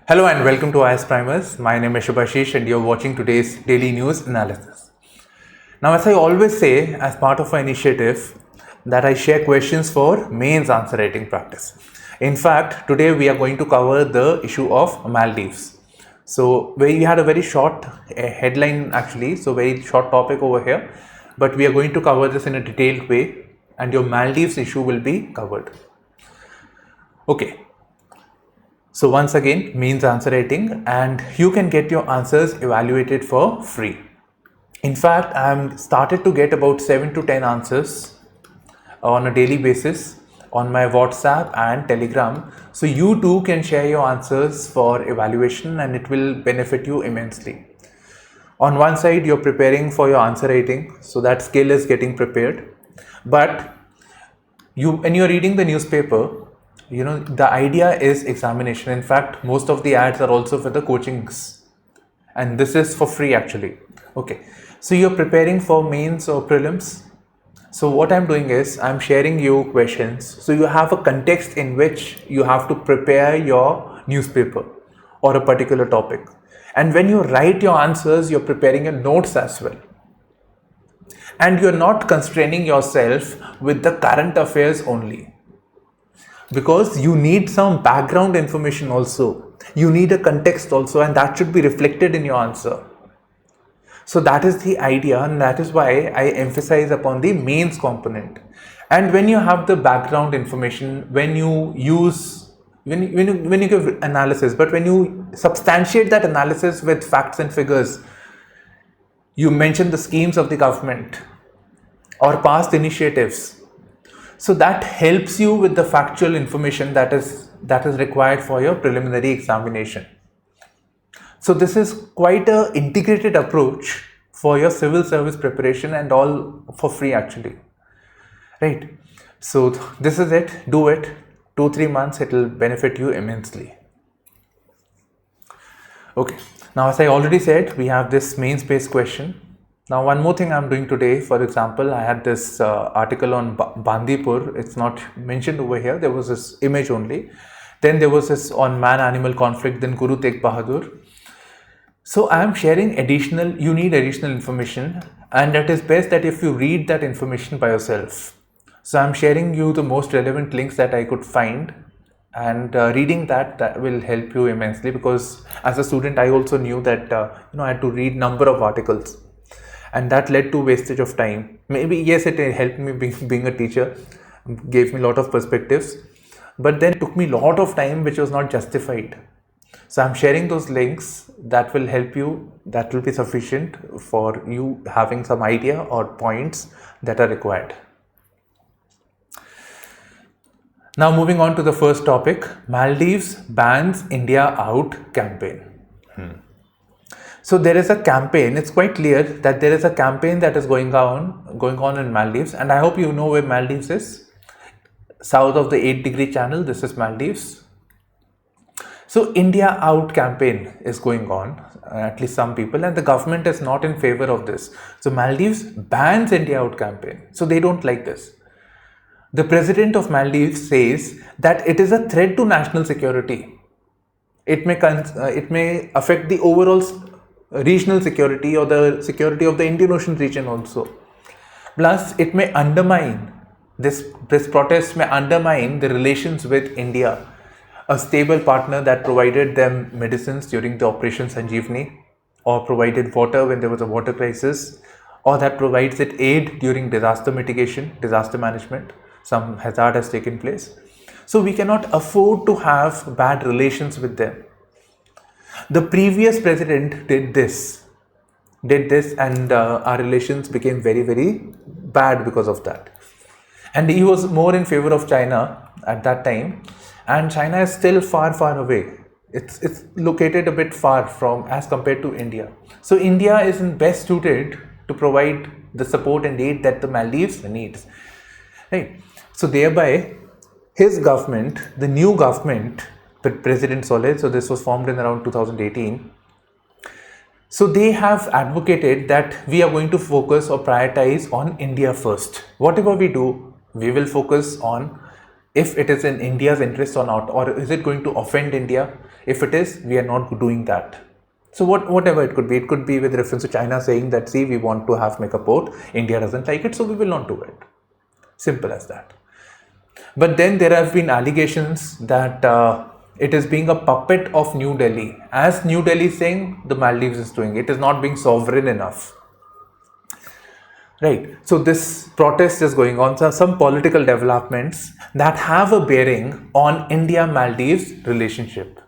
Hello and welcome to IASPrimers. My name is Shubhashish and you're watching today's daily news analysis. Now, as I always say, as part of my initiative, that I share questions for mains answer writing practice. In fact, today we are going to cover the issue of Maldives. So, we had a very short headline actually, so very short topic over here, but we are going to cover this in a detailed way and your Maldives issue will be covered. Okay. So once again, means answer writing, and you can get your answers evaluated for free. In fact, I'm started to get about 7 to 10 answers on a daily basis on my WhatsApp and Telegram. So you too can share your answers for evaluation and it will benefit you immensely. On one side, you're preparing for your answer writing, so that skill is getting prepared. But when you're reading the newspaper, the idea is examination. In fact, most of the ads are also for the coachings and this is for free actually. Okay, so you're preparing for mains or prelims. So what I'm doing is I'm sharing you questions so you have a context in which you have to prepare your newspaper or a particular topic, and when you write your answers, you're preparing your notes as well, and you're not constraining yourself with the current affairs only, because you need some background information also, you need a context also, and that should be reflected in your answer. So that is the idea, and that is why I emphasize upon the mains component. And when you have the background information, when you give analysis, but when you substantiate that analysis with facts and figures, you mention the schemes of the government or past initiatives, so that helps you with the factual information that is required for your preliminary examination. So this is quite an integrated approach for your civil service preparation, and all for free actually, right? So this is it. Do it. 2-3 months, it will benefit you immensely. Okay, now as I already said, we have this mains based question. Now, one more thing I'm doing today, for example, I had this article on Bandipur. It's not mentioned over here. There was this image only. Then there was this on man-animal conflict, then Guru Tegh Bahadur. So I'm sharing you need additional information, and it is best that if you read that information by yourself. So I'm sharing you the most relevant links that I could find, and reading that will help you immensely, because as a student, I also knew that I had to read number of articles. And that led to wastage of time. Maybe, yes, it helped me being a teacher, gave me a lot of perspectives, but then it took me a lot of time which was not justified. So I'm sharing those links that will help you, that will be sufficient for you having some idea or points that are required. Now moving on to the first topic, Maldives bans India out campaign. So there is a campaign. It's quite clear that there is a campaign that is going on in Maldives, and I hope you know where Maldives is. South of the 8-degree channel, this is Maldives. So India out campaign is going on, at least some people, and the government is not in favor of this. So Maldives bans India out campaign. So they don't like this. The president of Maldives says that it is a threat to national security. It may affect the overall regional security or the security of the Indian Ocean region also. Plus, it may undermine, this protest may undermine the relations with India, a stable partner that provided them medicines during the Operation Sanjeevani, or provided water when there was a water crisis, or that provides it aid during disaster mitigation, disaster management. Some hazard has taken place. So we cannot afford to have bad relations with them. The previous president did this, and our relations became very, very bad because of that. And he was more in favor of China at that time, and China is still far, far away. It's located a bit far from as compared to India. So India is best suited to provide the support and aid that the Maldives needs, right? So thereby, his government, the new government, President Solid, so this was formed in around 2018. So they have advocated that we are going to focus or prioritize on India first. Whatever we do, we will focus on if it is in India's interest or not, or is it going to offend India? If it is, we are not doing that. So whatever it could be with reference to China saying that, see, we want to make a port, India doesn't like it, so we will not do it. Simple as that. But then there have been allegations that it is being a puppet of New Delhi. As New Delhi is saying, the Maldives is doing it is not being sovereign enough. Right. So this protest is going on. So some political developments that have a bearing on India-Maldives relationship.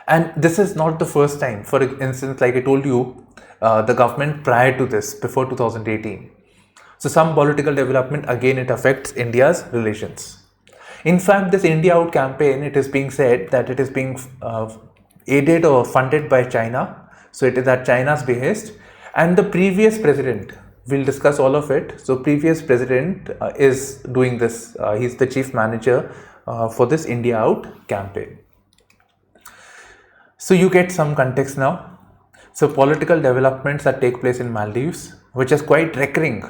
And this is not the first time. For instance, like I told you, the government prior to this, before 2018. So some political development, again, it affects India's relations. In fact, this India Out campaign, it is being said that it is being aided or funded by China. So it is at China's behest. And the previous president, we'll discuss all of it. So previous president is doing this. He's the chief manager for this India Out campaign. So you get some context now. So political developments that take place in Maldives, which is quite recurring,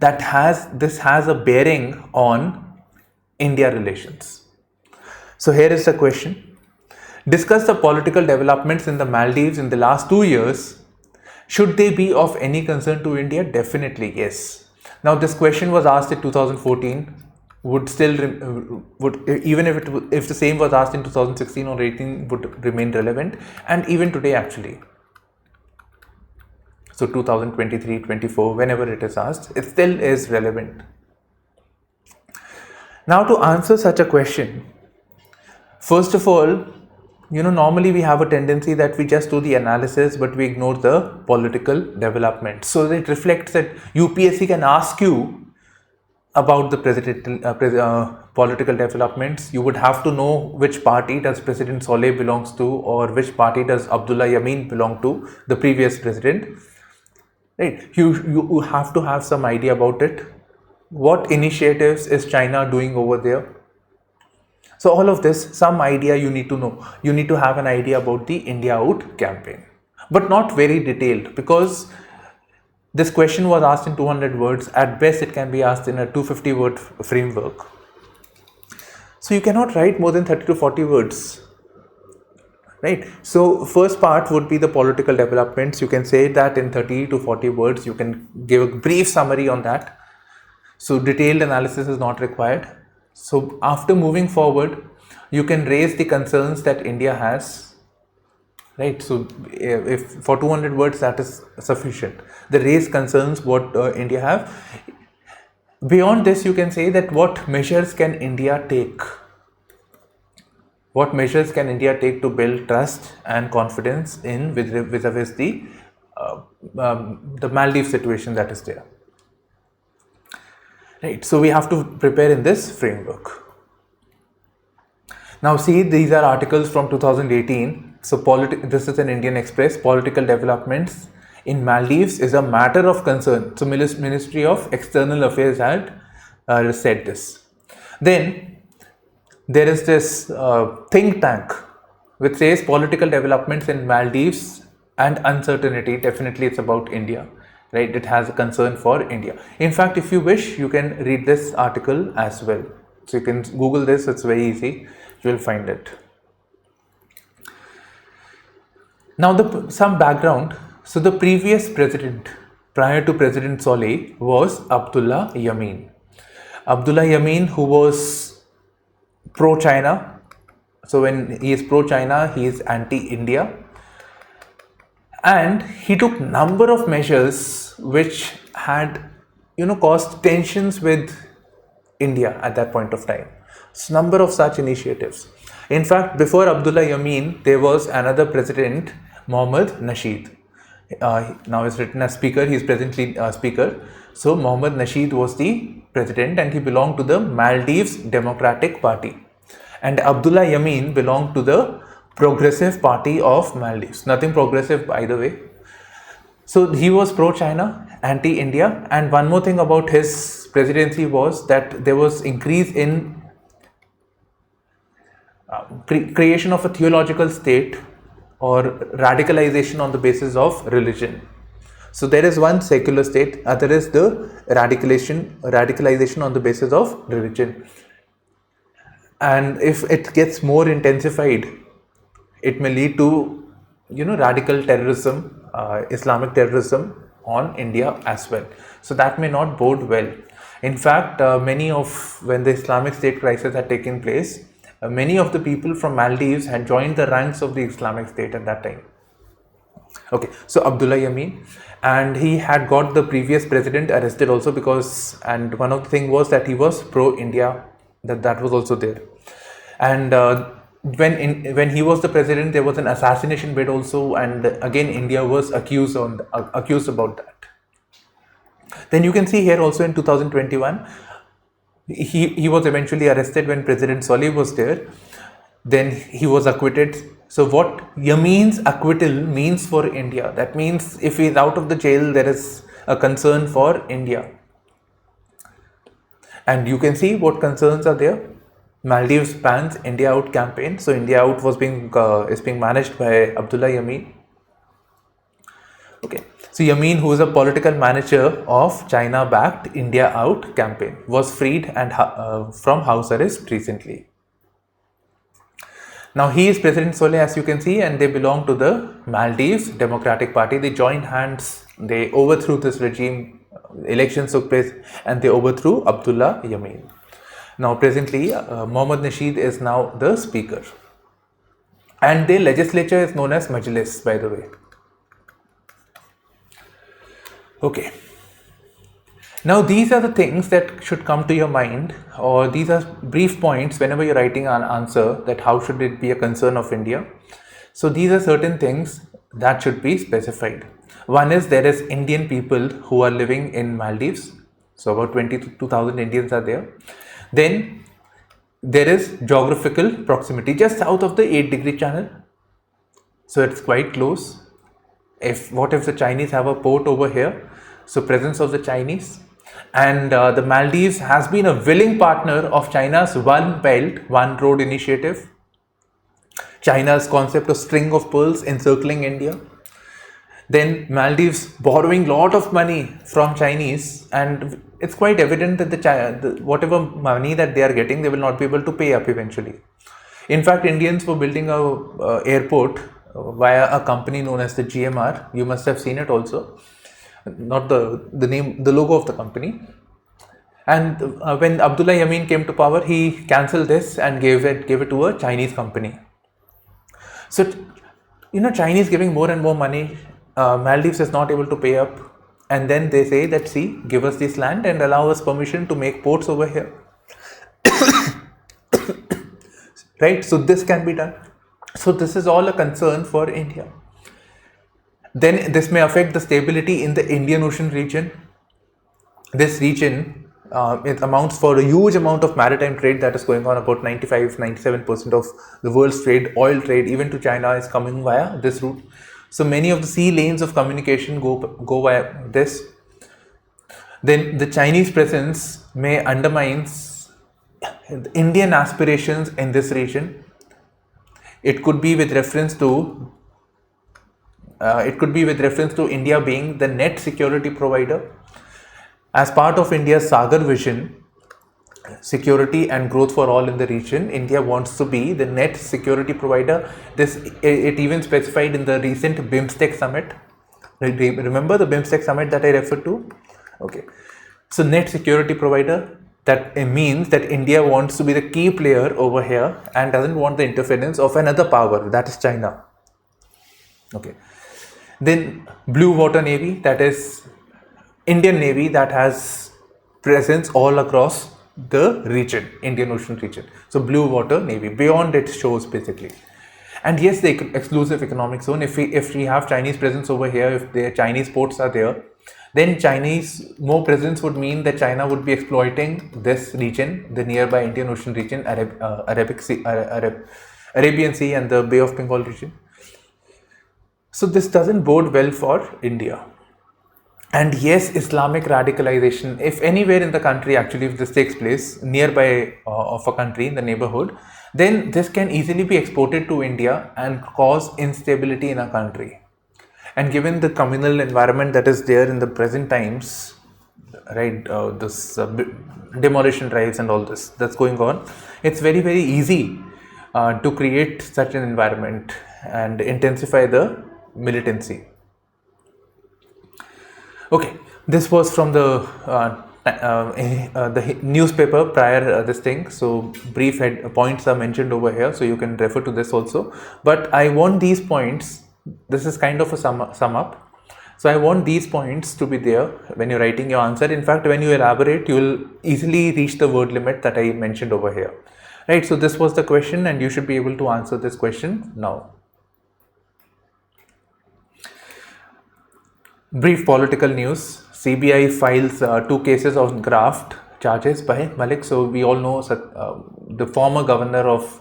this has a bearing on India relations. So here is the question. Discuss the political developments in the Maldives in the last 2 years. Should they be of any concern to India? Definitely yes. Now this question was asked in 2014. Would even if the same was asked in 2016 or 18 would remain relevant, and even today actually. So 2023, 24, whenever it is asked, it still is relevant. Now to answer such a question, first of all, normally we have a tendency that we just do the analysis but we ignore the political development. So it reflects that UPSC can ask you about the political developments. You would have to know which party does President Saleh belongs to, or which party does Abdullah Yameen belong to, the previous president. Right? You have to have some idea about it. What initiatives is China doing over there? So all of this, some idea you need to know. You need to have an idea about the India Out campaign, but not very detailed, because this question was asked in 200 words. At best, it can be asked in a 250 word framework. So you cannot write more than 30 to 40 words. Right? So first part would be the political developments. You can say that in 30 to 40 words. You can give a brief summary on that. So detailed analysis is not required. So after moving forward, you can raise the concerns that India has. Right, so if for 200 words that is sufficient. The raised concerns what India have. Beyond this, you can say that what measures can India take? What measures can India take to build trust and confidence in vis-a-vis the Maldives situation that is there? Right, so we have to prepare in this framework. Now see, these are articles from 2018. So this is an Indian Express. Political developments in Maldives is a matter of concern. So Ministry of External Affairs had said this. Then there is this think tank which says political developments in Maldives and uncertainty. Definitely it's about India. Right? It has a concern for India. In fact, if you wish, you can read this article as well. So you can Google this. It's very easy. You will find it. Now some background. So the previous president prior to President Saleh was Abdullah Yameen. Abdullah Yameen, who was pro-China. So when he is pro-China, he is anti-India. And he took number of measures which had, caused tensions with India at that point of time. So number of such initiatives. In fact, before Abdullah Yameen, there was another president, Mohammad Nasheed. Now it's written as speaker. He is presently speaker. So Mohammad Nasheed was the president, and he belonged to the Maldives Democratic Party. And Abdullah Yameen belonged to the Progressive Party of Maldives. Nothing progressive, by the way. So he was pro-China, anti-India. And one more thing about his presidency was that there was increase in creation of a theological state or radicalization on the basis of religion. So there is one secular state, other is the radicalization on the basis of religion. And if it gets more intensified, it may lead to, radical terrorism, Islamic terrorism on India as well. So that may not bode well. In fact, when the Islamic State crisis had taken place, many of the people from Maldives had joined the ranks of the Islamic State at that time. Okay, so Abdullah Yameen, and he had got the previous president arrested also and one of the thing was that he was pro-India, that was also there. And when he was the president, there was an assassination bid also, and again India was accused about that. Then you can see here also in 2021, he was eventually arrested when President Saleh was there. Then he was acquitted. So what Yameen's acquittal means for India, that means if he is out of the jail, there is a concern for India. And you can see what concerns are there. Maldives bans India Out campaign. So India Out is being managed by Abdullah Yameen. Okay. So Yameen, who is a political manager of China-backed India Out campaign, was freed and from house arrest recently. Now he is President Saleh, as you can see, and they belong to the Maldives Democratic Party. They joined hands, they overthrew this regime, elections took place, and they overthrew Abdullah Yameen. Now presently, Mohammad Nasheed is now the speaker. And their legislature is known as Majlis, by the way. Okay. Now these are the things that should come to your mind, or these are brief points whenever you're writing an answer, that how should it be a concern of India. So these are certain things that should be specified. One is there is Indian people who are living in Maldives. So about 22,000 Indians are there. Then there is geographical proximity, just south of the 8-degree channel. So it's quite close. What if the Chinese have a port over here? So presence of the Chinese. And the Maldives has been a willing partner of China's One Belt, One Road initiative, China's concept of string of pearls encircling India. Then Maldives borrowing lot of money from Chinese, and it's quite evident that whatever money that they are getting, they will not be able to pay up eventually. In fact, Indians were building a airport via a company known as the GMR. You must have seen it also. Not the name, the logo of the company. And when Abdullah Yameen came to power, he cancelled this and gave it to a Chinese company. So, Chinese giving more and more money, Maldives is not able to pay up, and then they say that, see, give us this land and allow us permission to make ports over here. Right? So this can be done. So this is all a concern for India. Then this may affect the stability in the Indian Ocean region. This region, it amounts for a huge amount of maritime trade that is going on. About 95-97% of the world's trade, oil trade, even to China, is coming via this route. So many of the sea lanes of communication go via this. Then the Chinese presence may undermine Indian aspirations in this region. It could be with reference to India being the net security provider. As part of India's Sagar vision, security and growth for all in the region, India wants to be the net security provider. It even specified in the recent BIMSTEC summit. Remember the BIMSTEC summit that I referred to? Okay. So net security provider, that means that India wants to be the key player over here and doesn't want the interference of another power, that is China. Okay. Then Blue Water Navy, that is Indian Navy that has presence all across the region, Indian Ocean region. So Blue Water Navy, beyond its shores basically. And yes, the exclusive economic zone, if we have Chinese presence over here, if the Chinese ports are there, then Chinese more presence would mean that China would be exploiting this region, the nearby Indian Ocean region, Arabian Sea and the Bay of Bengal region. So this doesn't bode well for India. And yes, Islamic radicalization, if anywhere in the country actually, if this takes place nearby of a country in the neighborhood, then this can easily be exported to India and cause instability in a country. And given the communal environment that is there in the present times, right, this demolition drives and all this that's going on, it's very, very easy to create such an environment and intensify the militancy. Okay, this was from the newspaper prior this thing. So brief points are mentioned over here, so you can refer to this also. But I want these points. This is kind of a sum up. So I want these points to be there when you're writing your answer. In fact, when you elaborate, you will easily reach the word limit that I mentioned over here. Right. So this was the question, and you should be able to answer this question now. Brief political news. CBI files 2 cases of graft charges by Malik. So we all know the former governor of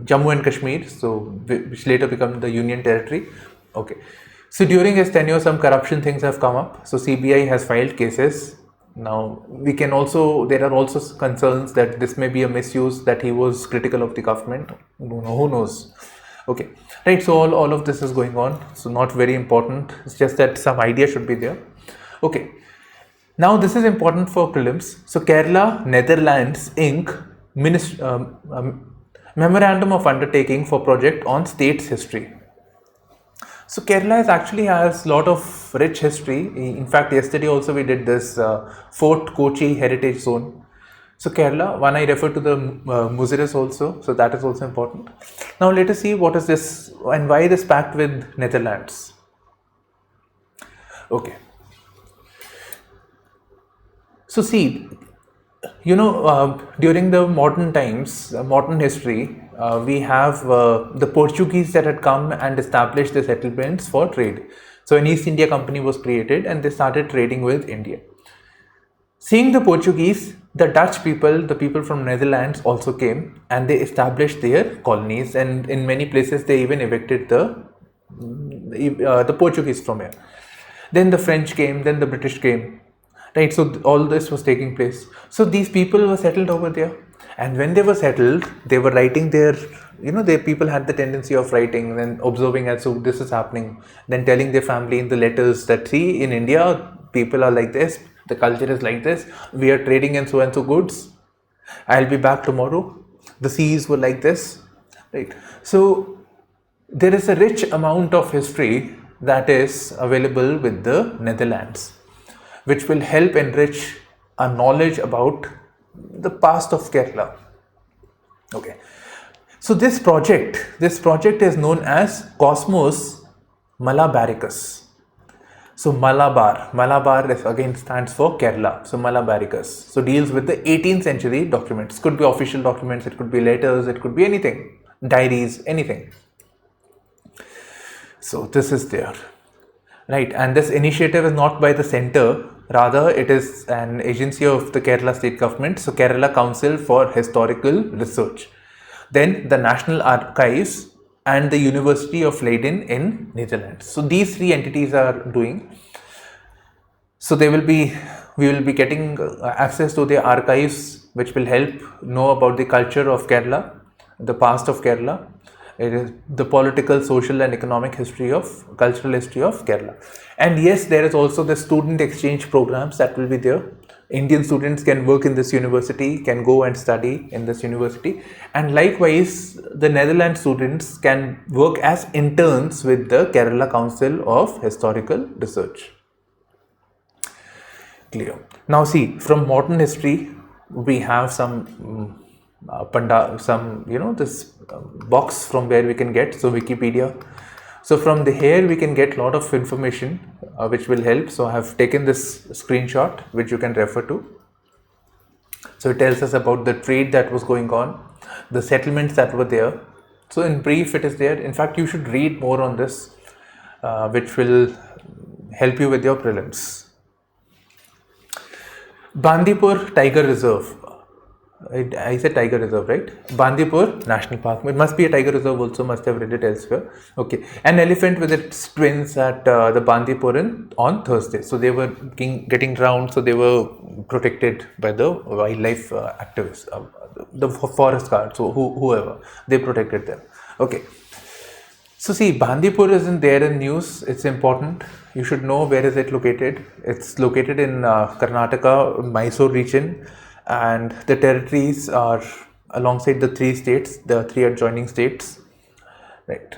Jammu and Kashmir, so which later became the Union Territory. Okay. So during his tenure, some corruption things have come up. So CBI has filed cases. Now we can also, there are also concerns that this may be a misuse, that he was critical of the government. Who knows? Okay, right. So all of this is going on. So not very important. It's just that some idea should be there. Okay. Now this is important for prelims. So Kerala, Netherlands, Inc. Memorandum of Undertaking for project on state's history. So Kerala actually has a lot of rich history. In fact, yesterday also we did this Fort Kochi Heritage Zone. So Kerala, when I refer to the Muziris also, so that is also important. Now let us see what is this and why this pact with Netherlands. Okay. So see, during the modern times, modern history, we have the Portuguese that had come and established the settlements for trade. So an East India Company was created and they started trading with India. Seeing the Portuguese, the Dutch people, the people from Netherlands also came and they established their colonies, and in many places they even evicted the Portuguese from here. Then the French came, then the British came, right? So all this was taking place. So these people were settled over there, and when they were settled, they were writing their, their people had the tendency of writing and then observing as so this is happening, then telling their family in the letters that see, in India people are like this, the culture is like this, we are trading in so and so goods, I'll be back tomorrow, the seas were like this, right? So there is a rich amount of history that is available with the Netherlands, which will help enrich our knowledge about the past of Kerala. Okay, so this project is known as Cosmos Malabaricus. So Malabar is again stands for Kerala. So Malabaricus. So deals with the 18th century documents. Could be official documents, it could be letters, it could be anything, diaries, anything. So this is there, right? And this initiative is not by the center, rather it is an agency of the Kerala state government. So Kerala Council for Historical Research, then the National Archives and the University of Leiden in Netherlands. So these 3 entities are doing. So we will be getting access to the archives, which will help know about the culture of Kerala, the past of Kerala. It is the political, social and economic history of, cultural history of Kerala. And yes, there is also the student exchange programs that will be there. Indian students can work in this university, can go and study in this university. And likewise, the Netherlands students can work as interns with the Kerala Council of Historical Research. Clear. Now see, from modern history, we have some this box from where we can get, so Wikipedia. So from here we can get a lot of information which will help. So I have taken this screenshot which you can refer to. So it tells us about the trade that was going on, the settlements that were there. So in brief it is there. In fact, you should read more on this which will help you with your prelims. Bandipur Tiger Reserve. I said Tiger Reserve, right? Bandipur National Park. It must be a Tiger Reserve also, must have read it elsewhere. Okay. An elephant with its twins at the Bandipur on Thursday. So they were getting drowned, so they were protected by the wildlife activists, the forest guards, so whoever, they protected them. Okay. So see, Bandipur isn't there in news. It's important. You should know where is it located. It's located in Karnataka, Mysore region, and the territories are alongside the three adjoining states, right?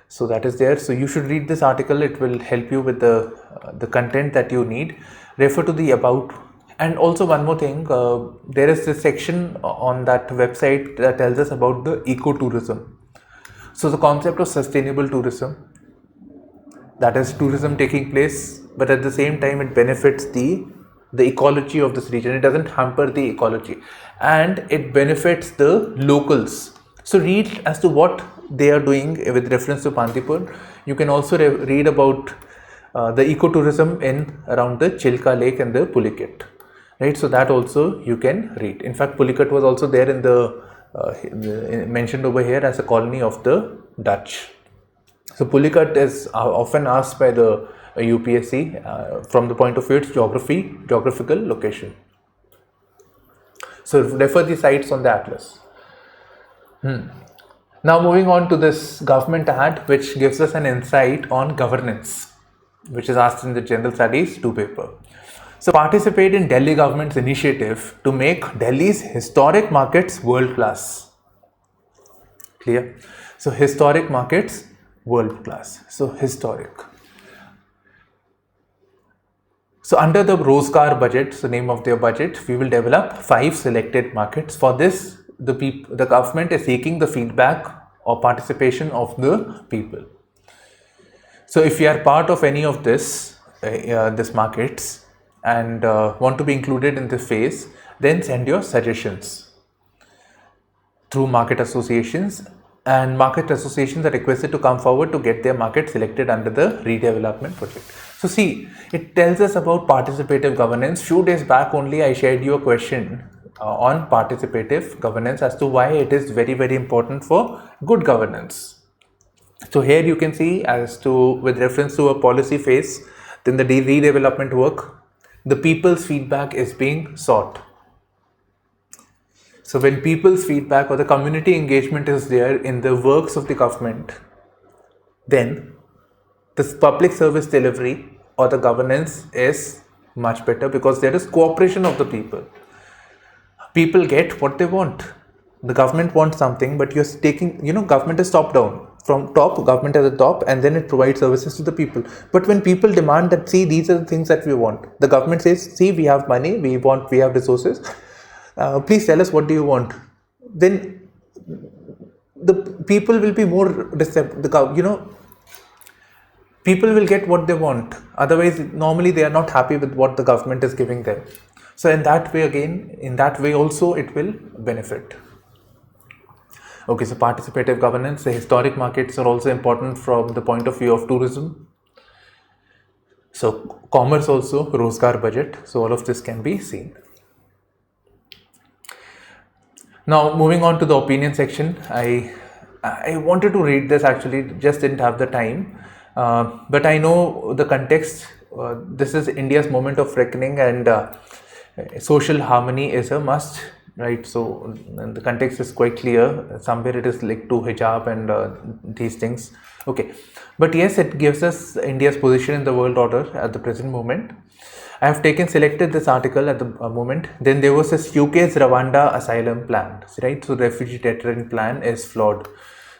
So that is there. So you should read this article. It will help you with the content that you need. Refer to the about. And also one more thing, there is this section on that website that tells us about the ecotourism. So the concept of sustainable tourism, that is tourism taking place, but at the same time it benefits the ecology of this region. It doesn't hamper the ecology, and it benefits the locals. So read as to what they are doing with reference to Bandipur. You can also read about the ecotourism in around the Chilka Lake and the Pulicat, right? So that also you can read. In fact, Pulicat was also there in the mentioned over here as a colony of the Dutch. So Pulicat is often asked by the UPSC from the point of view its geographical location. So refer the sites on the atlas. Now moving on to this government ad, which gives us an insight on governance, which is asked in the General Studies 2 paper. So participate in Delhi government's initiative to make Delhi's historic markets world class. Clear? So historic markets world class. So historic. So under the Rozgar budget, the name of their budget, we will develop 5 selected markets. For this, the government is seeking the feedback or participation of the people. So if you are part of any of this markets and want to be included in this phase, then send your suggestions through market associations, and market associations are requested to come forward to get their market selected under the redevelopment project. So see, it tells us about participative governance. Few days back only I shared you a question on participative governance as to why it is very, very important for good governance. So here you can see as to with reference to a policy phase, then the redevelopment work, the people's feedback is being sought. So when people's feedback or the community engagement is there in the works of the government, then this public service delivery or the governance is much better because there is cooperation of the people. People get what they want. The government wants something, but you're taking, government is top down. From top, government at the top, and then it provides services to the people. But when people demand that, see, these are the things that we want, the government says, see, we have money, we have resources, please tell us what do you want. Then the people will be more receptive, people will get what they want. Otherwise, normally they are not happy with what the government is giving them. So in that way also it will benefit. Okay, so participative governance, the historic markets are also important from the point of view of tourism. So commerce also, Rozgar budget. So all of this can be seen. Now moving on to the opinion section, I wanted to read this, actually just didn't have the time, but I know the context. This is India's moment of reckoning, and social harmony is a must, right? So the context is quite clear. Somewhere it is linked to hijab and these things. Okay, but yes, it gives us India's position in the world order at the present moment. I have selected this article at the moment. Then there was this UK's Rwanda asylum plan, right? So refugee deterrent plan is flawed.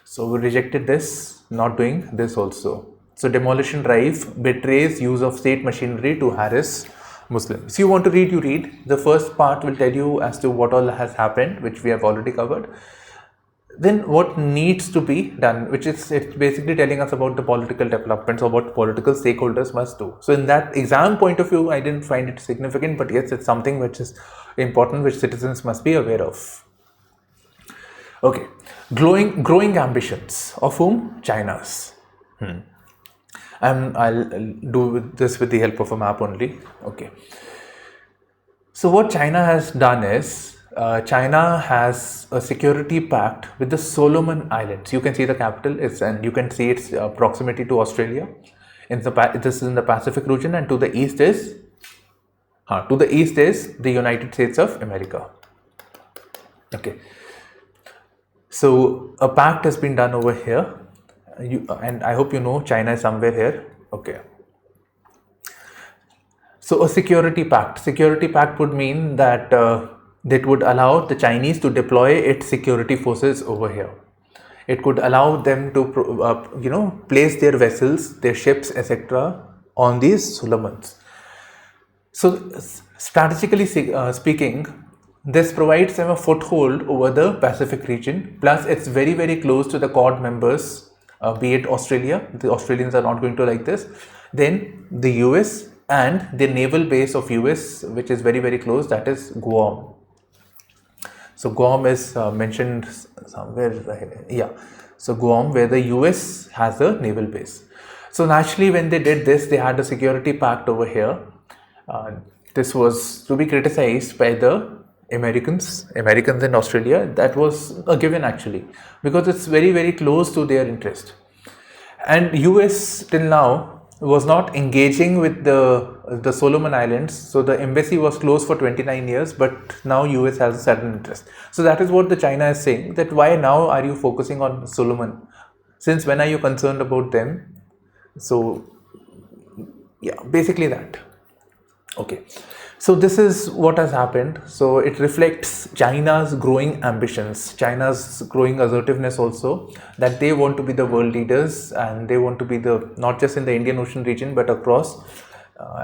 So we rejected this, not doing this also. So demolition drive betrays use of state machinery to harass Muslims. If you want to read, you read. The first part will tell you as to what all has happened, which we have already covered. Then what needs to be done, which is it's basically telling us about the political developments or what political stakeholders must do. So in that exam point of view, I didn't find it significant, but yes, it's something which is important, which citizens must be aware of. Okay, growing ambitions of whom? China's. And I'll do this with the help of a map only. Okay. So what China has done is, China has a security pact with the Solomon Islands. You can see the capital is, and you can see its proximity to Australia. This is in the Pacific region, and to the east is the United States of America. Okay. So a pact has been done over here. and I hope you know China is somewhere here. Okay. So a security pact. Security pact would mean that that would allow the Chinese to deploy its security forces over here. It could allow them to, place their vessels, their ships, etc., on these Solomons. So strategically speaking, this provides them a foothold over the Pacific region. Plus, it's very, very close to the Quad members, be it Australia. The Australians are not going to like this. Then the US and the naval base of US, which is very, very close, that is Guam. So Guam is mentioned somewhere, yeah. So Guam, where the US has a naval base. So naturally, when they did this, they had a security pact over here. This was to be criticized by the Americans in Australia. That was a given actually, because it's very, very close to their interest. And US till now was not engaging with the Solomon Islands. So the embassy was closed for 29 years, but now US has a certain interest. So that is what the China is saying, that why now are you focusing on Solomon? Since when are you concerned about them? So yeah, basically that. Okay. So this is what has happened. So it reflects China's growing ambitions, China's growing assertiveness also, that they want to be the world leaders, and they want to be not just in the Indian Ocean region but across,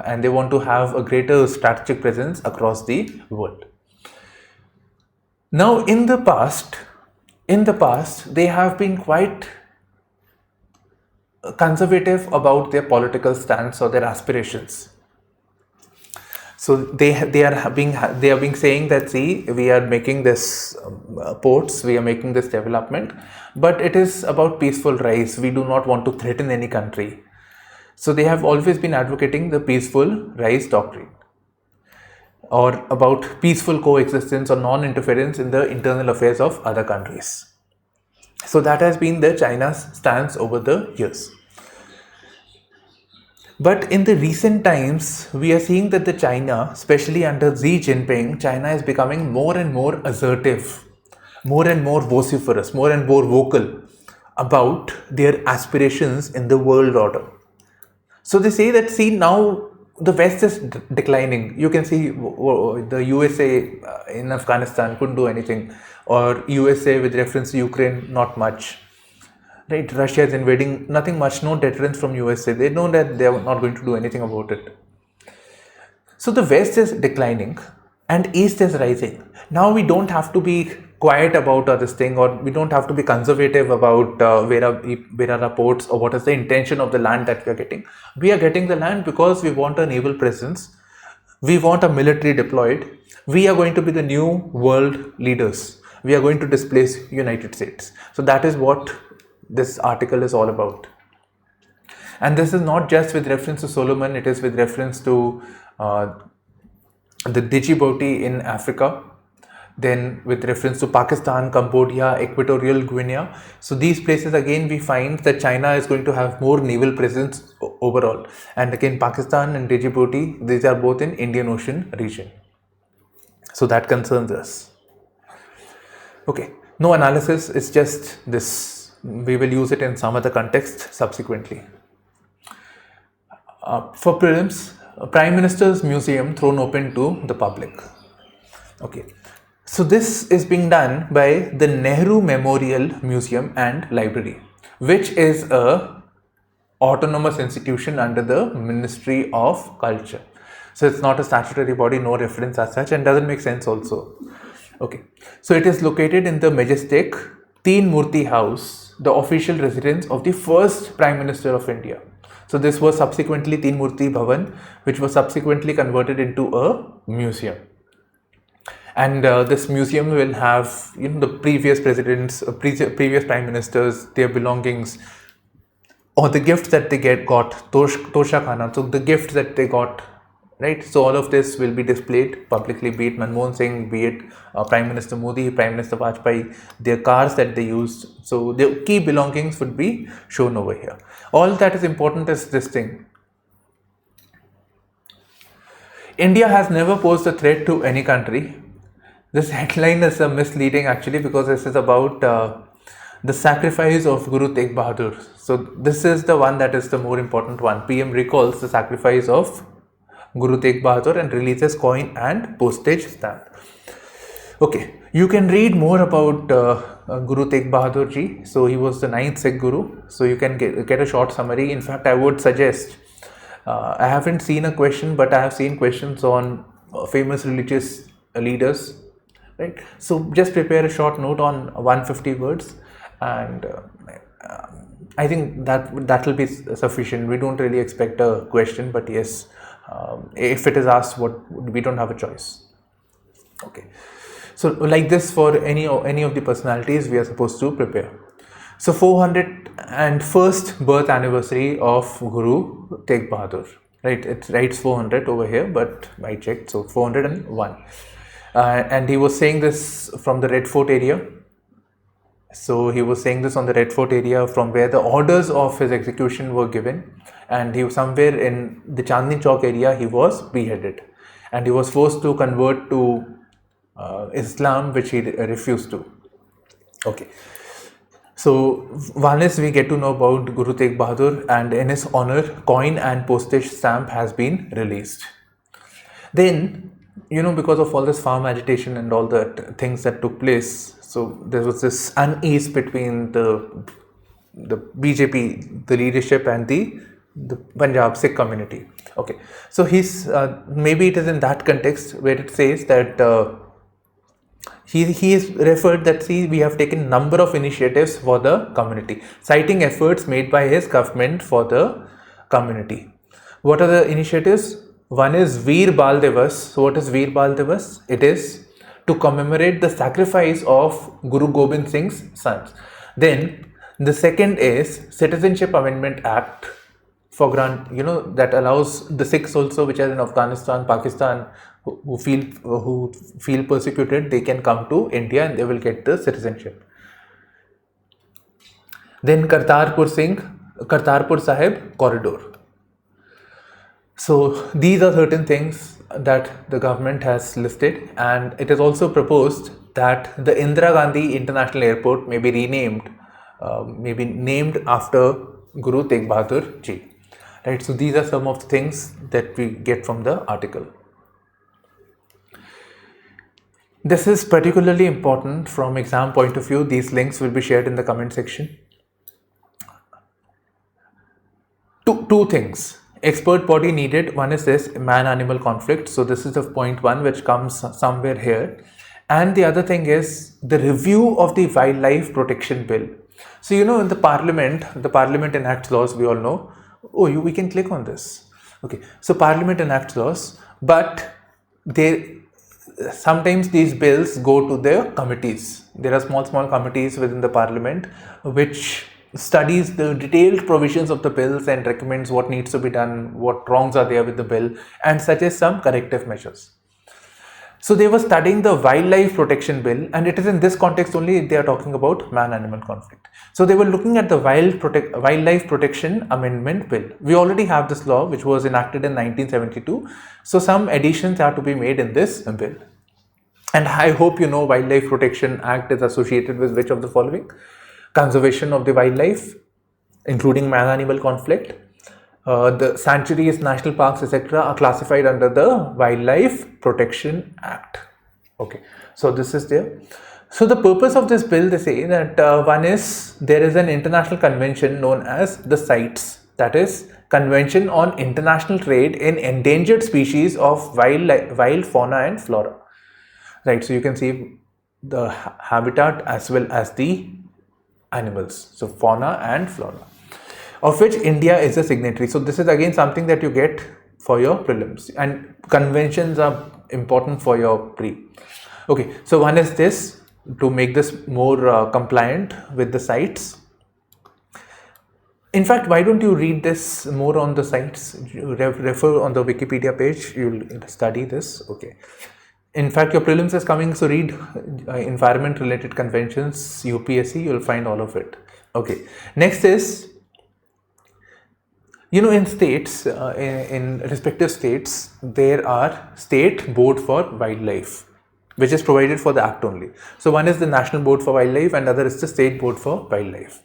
and they want to have a greater strategic presence across the world. Now in the past they have been quite conservative about their political stance or their aspirations. So they are being saying that, see, we are making this ports, we are making this development, but it is about peaceful rise. We do not want to threaten any country. So they have always been advocating the peaceful rise doctrine, or about peaceful coexistence or non-interference in the internal affairs of other countries. So that has been the China's stance over the years. But in the recent times, we are seeing that the China, especially under Xi Jinping, China is becoming more and more assertive, more and more vociferous, more and more vocal about their aspirations in the world order. So they say that, see, now the West is declining. You can see the USA in Afghanistan couldn't do anything, or USA with reference to Ukraine, not much. Right, Russia is invading, nothing much, no deterrence from USA. They know that they are not going to do anything about it. So the West is declining and East is rising. Now we don't have to be quiet about this thing, or we don't have to be conservative about where are our ports, or what is the intention of the land that we are getting. We are getting the land because we want a naval presence. We want a military deployed. We are going to be the new world leaders. We are going to displace United States. So that is what this article is all about. And this is not just with reference to Solomon, it is with reference to the Djibouti in Africa, then with reference to Pakistan, Cambodia, Equatorial Guinea. So these places, again, we find that China is going to have more naval presence overall. And again, Pakistan and Djibouti, these are both in Indian Ocean region. So that concerns us. Okay, no analysis, it's just this. We will use it in some other context subsequently. For prelims, Prime Minister's Museum thrown open to the public. Okay, so this is being done by the Nehru Memorial Museum and Library, which is a autonomous institution under the Ministry of Culture. So it's not a statutory body, no reference as such, and doesn't make sense also. Okay, so it is located in the majestic Teen Murti House, the official residence of the first Prime Minister of India. So this was subsequently Teen Murti Bhavan, which was subsequently converted into a museum. And this museum will have, the previous presidents, previous prime ministers, their belongings, or the gifts that they got, Tosha Khana, so the gifts that they got, right? So all of this will be displayed publicly, be it Manmohan Singh, be it Prime Minister Modi, Prime Minister Vajpayee, their cars that they used. So their key belongings would be shown over here. All that is important is this thing. India has never posed a threat to any country. This headline is misleading actually, because this is about The sacrifice of Guru Tegh Bahadur. So this is the one that is the more important one. PM recalls the sacrifice of Guru Tegh Bahadur and releases coin and postage stamp. Okay, you can read more about Guru Tegh Bahadur ji. So he was the 9th Sikh Guru. So you can get a short summary. In fact, I would suggest, I haven't seen a question, but I have seen questions on famous religious leaders, right? So just prepare a short note on 150 words, and I think that will be sufficient. We don't really expect a question, but yes, if it is asked, we don't have a choice. Okay, so like this, for any of the personalities, we are supposed to prepare. So 401st birth anniversary of Guru Tegh Bahadur, right? It writes 400 over here, but I checked, so 401. And he was saying this from the Red Fort area. So he was saying this on the Red Fort area, from where the orders of his execution were given, and he was somewhere in the Chandni Chowk area. He was beheaded, and he was forced to convert to Islam, which he refused to. Okay. So one is, we get to know about Guru Tegh Bahadur, and in his honor, coin and postage stamp has been released. Then, because of all this farm agitation and all the things that took place, so there was this unease between the BJP, the leadership, and the Punjab Sikh community. Okay, so he's maybe it is in that context where it says that he is referred that, see, we have taken number of initiatives for the community, citing efforts made by his government for the community. What are the initiatives? One is Veer Bal Divas. So what is Veer Bal Divas? It is to commemorate the sacrifice of Guru Gobind Singh's sons. Then the second is Citizenship Amendment Act, for that allows the Sikhs also, which are in Afghanistan, Pakistan, who feel persecuted, they can come to India and they will get the citizenship. Then Kartarpur Sahib corridor. So these are certain things that the government has listed, and it is also proposed that the Indira Gandhi International Airport may be renamed, named after Guru Tegh Bahadur ji. Right, so these are some of the things that we get from the article. This is particularly important from exam point of view. These links will be shared in the comment section. Two things. Expert body needed. One is this man-animal conflict. So this is the point one, which comes somewhere here. And the other thing is the review of the wildlife protection bill. So in the parliament enacts laws, we all know. We can click on this. Okay, so Parliament enacts laws, but sometimes these bills go to their committees. There are small committees within the Parliament which studies the detailed provisions of the bills and recommends what needs to be done, what wrongs are there with the bill, and suggests some corrective measures. So they were studying the wildlife protection bill, and it is in this context only they are talking about man-animal conflict. So they were looking at the wildlife protection amendment bill. We already have this law, which was enacted in 1972. So some additions are to be made in this bill. And I hope Wildlife Protection Act is associated with which of the following? Conservation of the wildlife, including man-animal conflict. The sanctuaries, national parks, etc. are classified under the Wildlife Protection Act. Okay, so this is there. So the purpose of this bill, they say that one is, there is an international convention known as the CITES, that is Convention on International Trade in Endangered Species of Wild Fauna and Flora. Right, so you can see the habitat as well as the animals, so fauna and flora, of which India is a signatory. So this is again something that you get for your prelims, and conventions are important for your pre. Okay, so one is this, to make this more compliant with the CITES. In fact, why don't you read this more on the CITES? Refer on the Wikipedia page, you'll study this. Okay. In fact, your prelims is coming, so read environment related conventions, UPSC, you'll find all of it. Okay. Next is, in states, in respective states, there are state board for wildlife. which is provided for the act only. So one is the National Board for Wildlife and other is the State Board for Wildlife.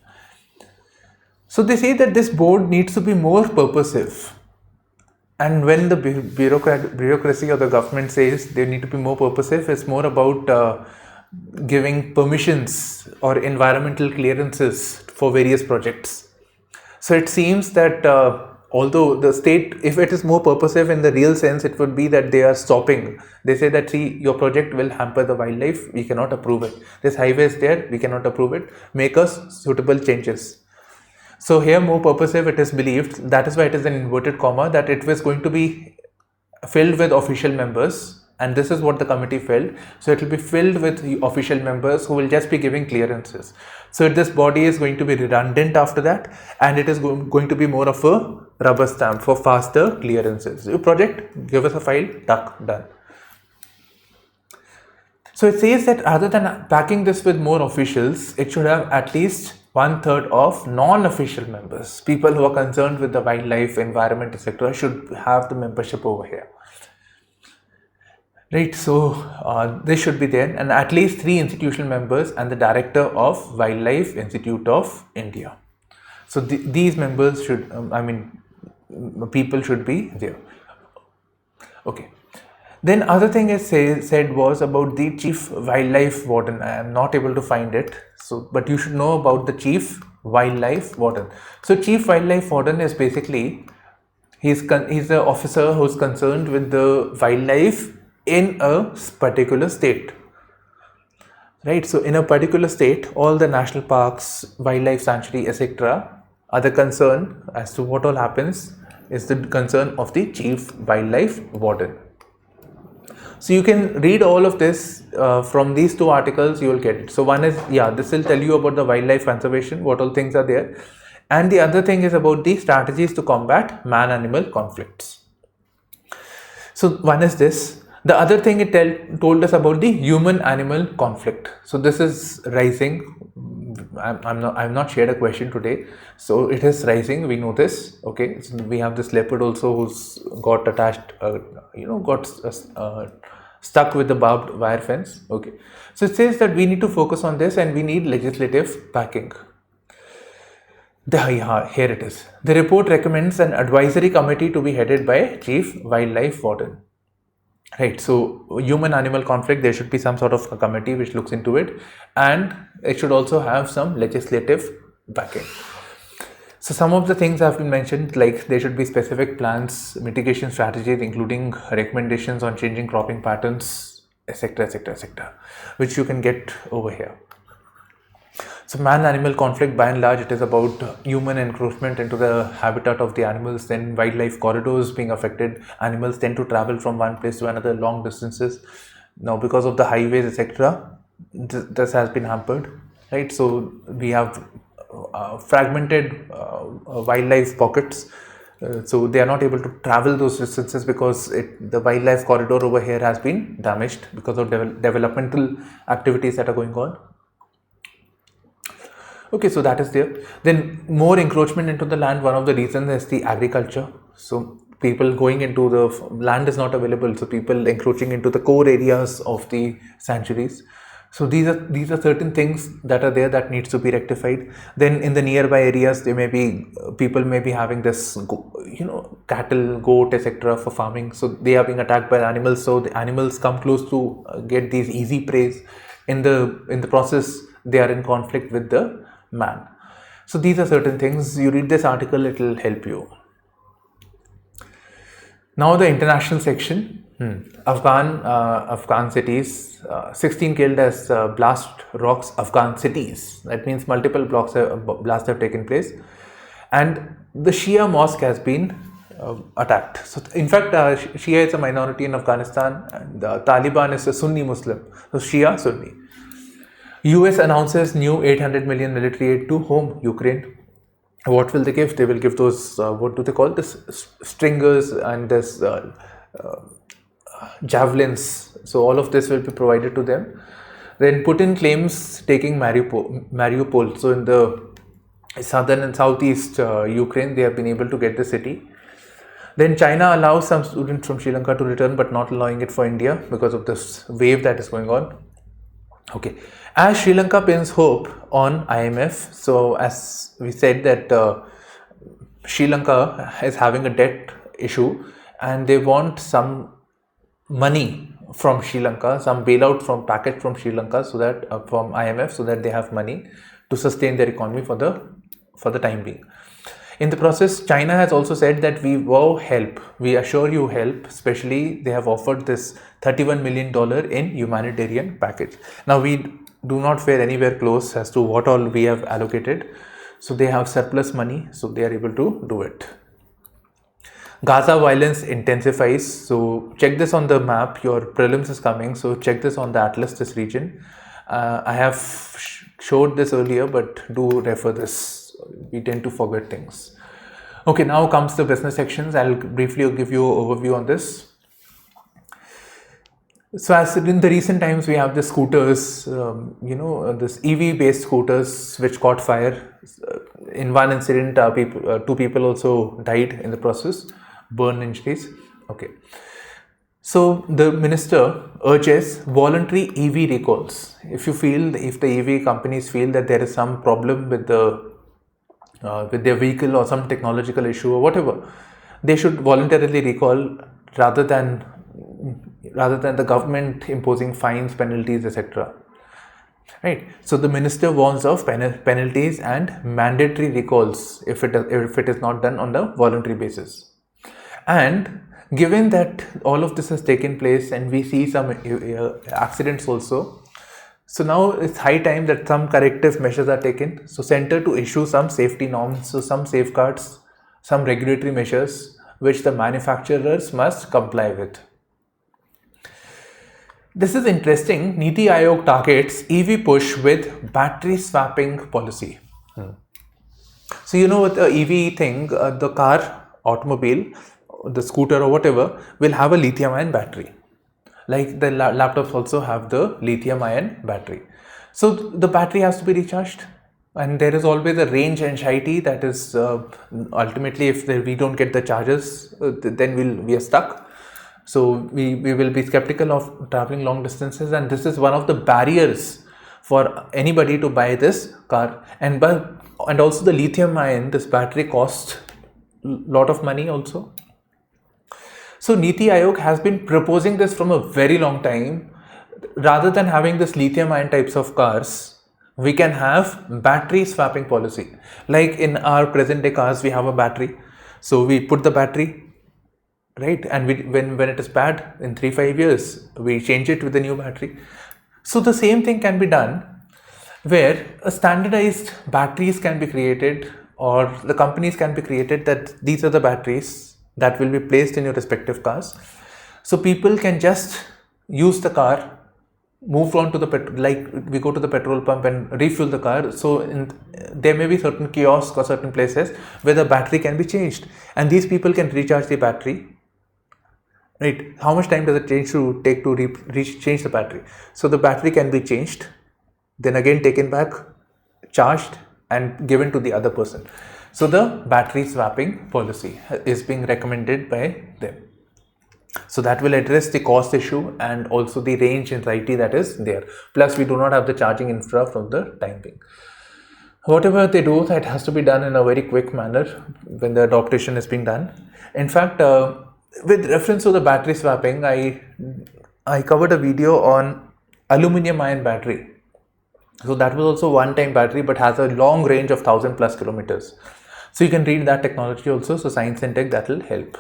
So they say that this board needs to be more purposive. And when the bureaucracy or the government says they need to be more purposive, it's more about giving permissions or environmental clearances for various projects. So it seems that although the state, if it is more purposive in the real sense, it would be that they are stopping. They say that, see, your project will hamper the wildlife, we cannot approve it. This highway is there, we cannot approve it. Make us suitable changes. So here, more purposive, it is believed, that is why it is an inverted comma, that it was going to be filled with official members, and this is what the committee felt. So it will be filled with official members who will just be giving clearances. So this body is going to be redundant after that, and it is going to be more of a rubber stamp for faster clearances. Your project, give us a file, tuck, done. So it says that rather than packing this with more officials, it should have at least 1/3 of non-official members. People who are concerned with the wildlife, environment, etc. should have the membership over here. Right, so this should be there, and at least 3 institutional members and the director of Wildlife Institute of India. So these members should, people should be there. Okay. Then other thing is said was about the Chief Wildlife Warden. I am not able to find it. So, but you should know about the Chief Wildlife Warden. So Chief Wildlife Warden is basically, he's the officer who's concerned with the wildlife in a particular state. Right, so in a particular state, all the national parks, wildlife sanctuary, etc. are the concern as to what all happens is the concern of the Chief Wildlife Warden. So you can read all of this from these 2 articles, you will get it. So one is, this will tell you about the wildlife conservation, what all things are there. And the other thing is about the strategies to combat man-animal conflicts. So one is this. The other thing it told us about the human-animal conflict. So this is rising. I've not shared a question today. So it is rising. We know this. Okay. So we have this leopard also who's got attached, stuck with the barbed wire fence. Okay. So it says that we need to focus on this and we need legislative backing. Here it is. The report recommends an advisory committee to be headed by Chief Wildlife Warden. Right, so human-animal conflict, there should be some sort of a committee which looks into it, and it should also have some legislative backing. So some of the things have been mentioned, like there should be specific plans, mitigation strategies, including recommendations on changing cropping patterns, etc., etc., etc., which you can get over here. So man-animal conflict, by and large, it is about human encroachment into the habitat of the animals, then wildlife corridors being affected. Animals tend to travel from one place to another long distances. Now, because of the highways, etc., this has been hampered, right? So we have fragmented wildlife pockets. So they are not able to travel those distances because the wildlife corridor over here has been damaged because of developmental activities that are going on. Okay, so that is there. Then more encroachment into the land. One of the reasons is the agriculture. So people going into the land is not available. So people encroaching into the core areas of the sanctuaries. So these are certain things that are there that needs to be rectified. Then in the nearby areas, people may be having this, cattle, goat, etc. for farming. So they are being attacked by the animals. So the animals come close to get these easy preys. In the process, they are in conflict with the man. So these are certain things. You read this article, it will help you. Now the international section. Afghan cities, 16 killed as blast rocks Afghan cities. That means multiple blasts have taken place, and the Shia mosque has been attacked. So in fact, Shia is a minority in Afghanistan, and the Taliban is a Sunni Muslim. So Shia, Sunni. US announces new $800 million military aid to home Ukraine. What will they give? They will give those, what do they call this? Stringers and this javelins. So all of this will be provided to them. Then Putin claims taking Mariupol. So in the southern and southeast Ukraine, they have been able to get the city. Then China allows some students from Sri Lanka to return, but not allowing it for India because of this wave that is going on. Okay, as Sri Lanka pins hope on IMF, so as we said that Sri Lanka is having a debt issue and they want some money from Sri Lanka, some bailout from package from Sri Lanka, so that from IMF, so that they have money to sustain their economy for the time being. In the process, China has also said that we will help, we assure you help, especially they have offered this $31 million in humanitarian package. Now we do not fare anywhere close as to what all we have allocated. So they have surplus money, so they are able to do it. Gaza violence intensifies. So check this on the map, your prelims is coming. So check this on the atlas, this region. I have showed this earlier, but do refer this. We tend to forget things. Okay, now comes the business sections. I'll briefly give you an overview on this. So as in the recent times, we have the scooters, this EV based scooters which caught fire. In one incident, two people also died in the process, burn injuries. Okay. So the minister urges voluntary EV recalls. If the EV companies feel that there is some problem with their vehicle or some technological issue or whatever, they should voluntarily recall rather than the government imposing fines, penalties, etc. Right. So the minister warns of penalties and mandatory recalls if it is not done on a voluntary basis. And given that all of this has taken place and we see some accidents also, so now it's high time that some corrective measures are taken. So center to issue some safety norms, so some safeguards, some regulatory measures which the manufacturers must comply with. This is interesting. Niti Aayog targets EV push with battery swapping policy. So with the EV thing, the car, automobile, the scooter or whatever will have a lithium ion battery. Like the laptops also have the lithium ion battery. So the battery has to be recharged, and there is always a range anxiety that is ultimately if we don't get the charges, then we are stuck. So we will be skeptical of traveling long distances, and this is one of the barriers for anybody to buy this car. And also the lithium ion, this battery costs a lot of money also. So Niti Aayog has been proposing this from a very long time. Rather than having this lithium ion types of cars, we can have battery swapping policy. Like in our present day cars, we have a battery. So we put the battery, right? And when it is bad in 3-5 years, we change it with a new battery. So the same thing can be done where a standardized batteries can be created, or the companies can be created that these are the batteries that will be placed in your respective cars. So people can just use the car, move on to like we go to the petrol pump and refuel the car. So there may be certain kiosks or certain places where the battery can be changed, and these people can recharge the battery. Right? How much time does it take to change the battery? So the battery can be changed, then again taken back, charged, and given to the other person. So the battery swapping policy is being recommended by them. So that will address the cost issue and also the range anxiety that is there. Plus we do not have the charging infra from the time being. Whatever they do, that has to be done in a very quick manner when the adaptation is being done. In fact, with reference to the battery swapping, I covered a video on aluminum ion battery. So that was also one-time battery, but has a long range of 1,000+ kilometers. So you can read that technology also. So Science and Tech, that will help.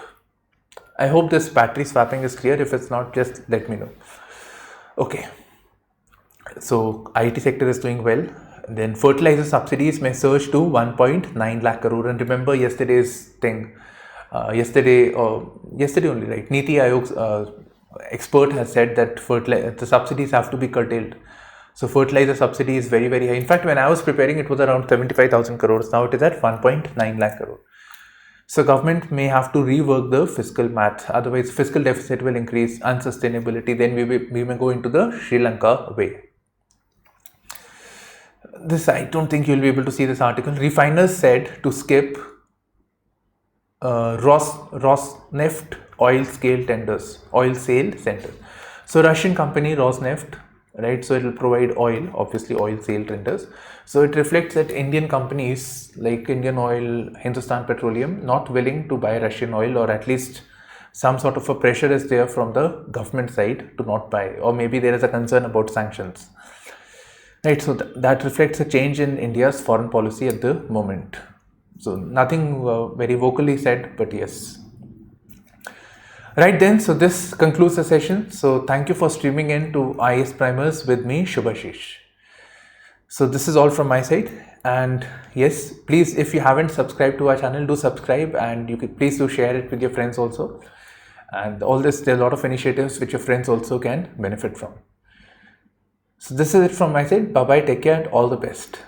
I hope this battery swapping is clear. If it's not, just let me know. Okay. So IT sector is doing well. Then fertilizer subsidies may surge to 1.9 lakh crore. And remember yesterday's thing. Yesterday only, right? Niti Aayog's expert has said that the subsidies have to be curtailed. So fertilizer subsidy is very, very high. In fact, when I was preparing, it was around 75,000 crores. Now it is at 1.9 lakh crore. So government may have to rework the fiscal math. Otherwise, fiscal deficit will increase, unsustainability. Then we may go into the Sri Lanka way. This, I don't think you'll be able to see this article. Refiners said to skip Rosneft oil sale tenders. So Russian company Rosneft, right? So it will provide oil, obviously oil sale tenders. So it reflects that Indian companies like Indian Oil, Hindustan Petroleum, not willing to buy Russian oil, or at least some sort of a pressure is there from the government side to not buy, or maybe there is a concern about sanctions. Right, so that reflects a change in India's foreign policy at the moment. So nothing very vocally said, but yes. Right then, so this concludes the session. So thank you for streaming in to IASPrimers with me, Shubhashish. So this is all from my side, and yes, please, if you haven't subscribed to our channel, do subscribe, and you could please do share it with your friends also. And all this, there are a lot of initiatives which your friends also can benefit from. So this is it from my side. Bye bye, take care, and all the best.